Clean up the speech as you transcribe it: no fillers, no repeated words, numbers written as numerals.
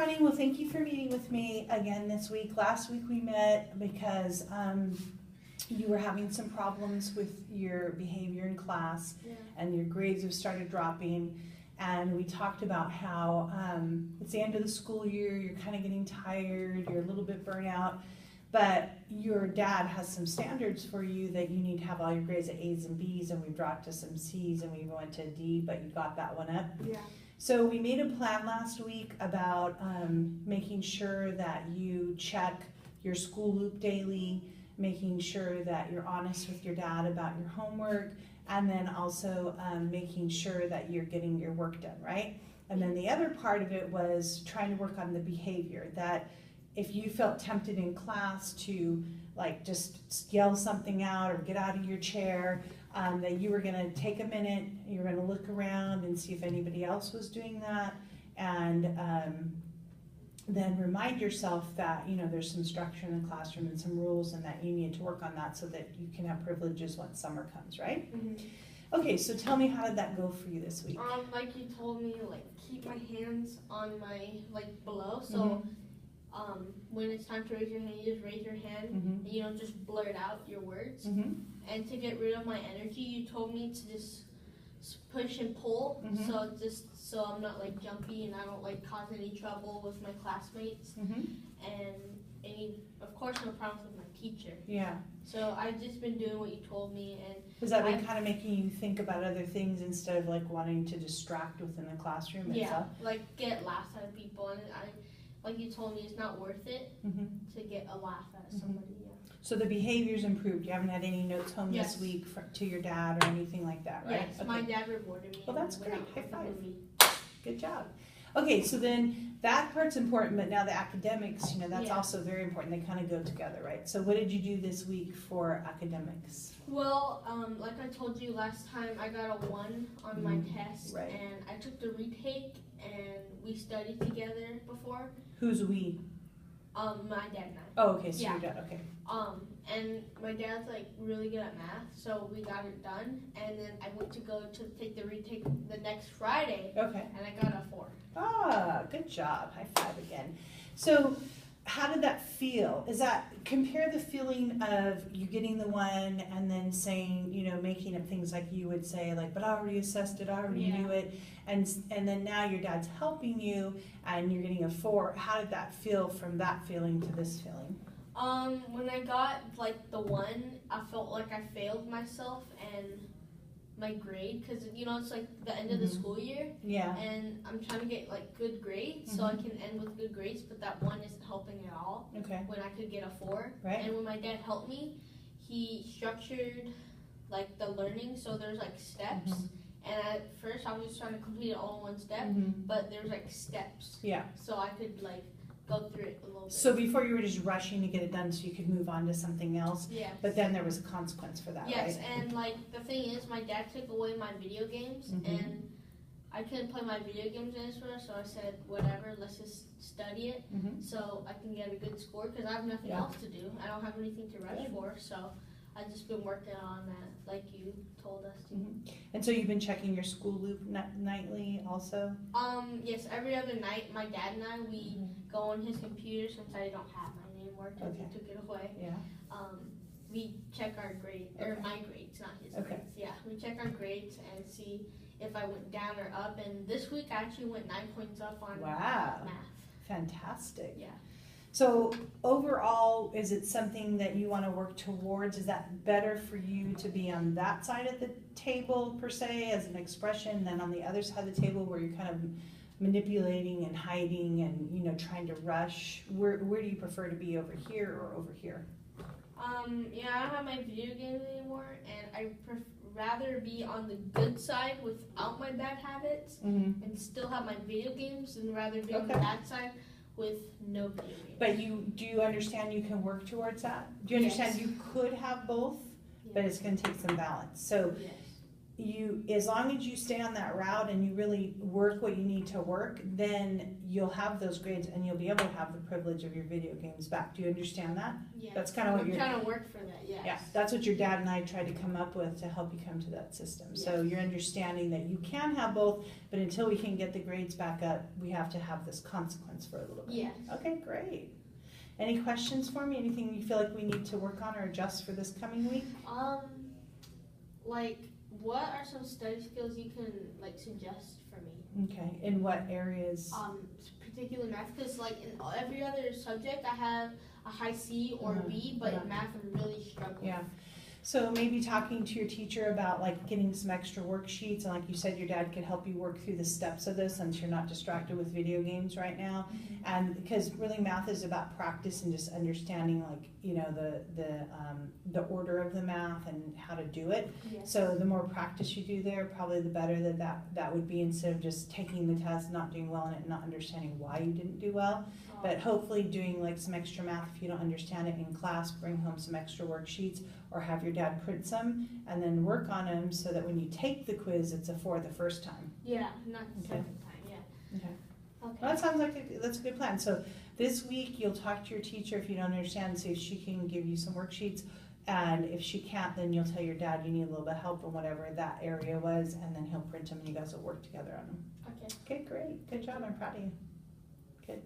everybody. Well, thank you for meeting with me again this week. Last week we met because you were having some problems with your behavior in class, and your grades have started dropping. And we talked about how it's the end of the school year, you're kind of getting tired, you're a little bit burnt out, but your dad has some standards for you that you need to have all your grades at A's and B's, and we dropped to some C's and we even went to a D, but you got that one up. Yeah. So we made a plan last week about making sure that you check your school loop daily, making sure that you're honest with your dad about your homework, and then also making sure that you're getting your work done, right? And then the other part of it was trying to work on the behavior, that if you felt tempted in class to like just yell something out or get out of your chair, that you were gonna take a minute, you're gonna look around and see if anybody else was doing that, and then remind yourself that, you know, there's some structure in the classroom and some rules, and that you need to work on that so that you can have privileges once summer comes, right? Mm-hmm. Okay, so tell me, how did that go for you this week? Like you told me, like keep my hands on my below, so when it's time to raise your hand, you just raise your hand, and you don't just blurt out your words. And to get rid of my energy, you told me to just push and pull, so I'm not like jumpy and I don't like cause any trouble with my classmates, and of course no problems with my teacher. Yeah. So I've just been doing what you told me, and has that been kind of making you think about other things instead of like wanting to distract within the classroom itself? Yeah, like get laughs out of people, and like you told me, it's not worth it to get a laugh out of somebody. Yeah. So the behavior's improved. You haven't had any notes home this week to your dad or anything like that, right? Yes, my dad rewarded me. Well, that's great. High five. Good job. Okay, so then that part's important, but now the academics, you know, that's also very important. They kind of go together, right? So what did you do this week for academics? Well, like I told you last time, I got a 1 on my test, and I took the retake, and we studied together before. Who's we? My dad and I. Oh, okay, so your dad, okay. And my dad's like really good at math, so we got it done, and then I went to go to take the retake the next Friday. Okay. And I got a 4. Ah, good job. High five again. So how did that feel? Is that, compare the feeling of you getting the 1 and then saying, you know, making up things like you would say, like, but I already assessed it, I already knew it, and then now your dad's helping you and you're getting a 4. How did that feel from that feeling to this feeling? When I got like the 1, I felt like I failed myself and my grade, because you know it's like the end of the school year. Yeah. And I'm trying to get like good grades so I can end with good grades, but that 1 isn't helping at all. Okay. When I could get a 4. Right. And when my dad helped me, he structured like the learning, so there's like steps. And at first I was just trying to complete it all in one step, but there's like steps. Yeah. So I could like go through it a little bit. So before you were just rushing to get it done so you could move on to something else. Yes. But then there was a consequence for that, right? Yes, and like the thing is, my dad took away my video games, and I couldn't play my video games anymore, so I said, whatever, let's just study it so I can get a good score, because I have nothing else to do. I don't have anything to rush for, so I've just been working on that, like you told us to. And so you've been checking your school loop nightly also? Yes, every other night, my dad and I, we go on his computer, since I don't have mine anymore, because he took it away. Yeah. We check our grade, or my grades, not his grades. Yeah, we check our grades and see if I went down or up, and this week I actually went 9 points up on math. Fantastic. Yeah. So overall, is it something that you want to work towards? Is that better for you to be on that side of the table, per se, as an expression, than on the other side of the table where you're kind of manipulating and hiding and, you know, trying to rush? Where do you prefer to be, over here or over here? Yeah, I don't have my video games anymore, and I rather be on the good side without my bad habits and still have my video games, and rather be on the bad side with no video games. But do you understand you can work towards that? Do you understand you could have both, but it's going to take some balance? So as long as you stay on that route and you really work what you need to work, then you'll have those grades and you'll be able to have the privilege of your video games back. Do you understand that? Yeah. That's kind of what you're trying to work for that. Yes. Yeah, that's what your dad and I tried to come up with to help you come to that system. Yes. So you're understanding that you can have both, but until we can get the grades back up, we have to have this consequence for a little bit. Yes. Okay, great. Any questions for me? Anything you feel like we need to work on or adjust for this coming week? Like, what are some study skills you can like suggest for me? Okay, in what areas? Particular math, because like in every other subject I have a high C or B, but in math I'm really struggling. Yeah. So maybe talking to your teacher about like getting some extra worksheets, and like you said, your dad could help you work through the steps of this since you're not distracted with video games right now. Mm-hmm. And because really math is about practice and just understanding like, you know, the order of the math and how to do it. Yes. So the more practice you do there, probably the better that would be, instead of just taking the test, not doing well in it, and not understanding why you didn't do well. But hopefully doing like some extra math if you don't understand it in class, bring home some extra worksheets or have your dad print some and then work on them so that when you take the quiz, it's for the first time. Yeah, not the second time, yeah. Okay. Okay. Well, that sounds like that's a good plan. So this week you'll talk to your teacher if you don't understand and see if she can give you some worksheets. And if she can't, then you'll tell your dad you need a little bit of help in whatever that area was, and then he'll print them and you guys will work together on them. Okay. Okay, great. Good job. I'm proud of you. Good.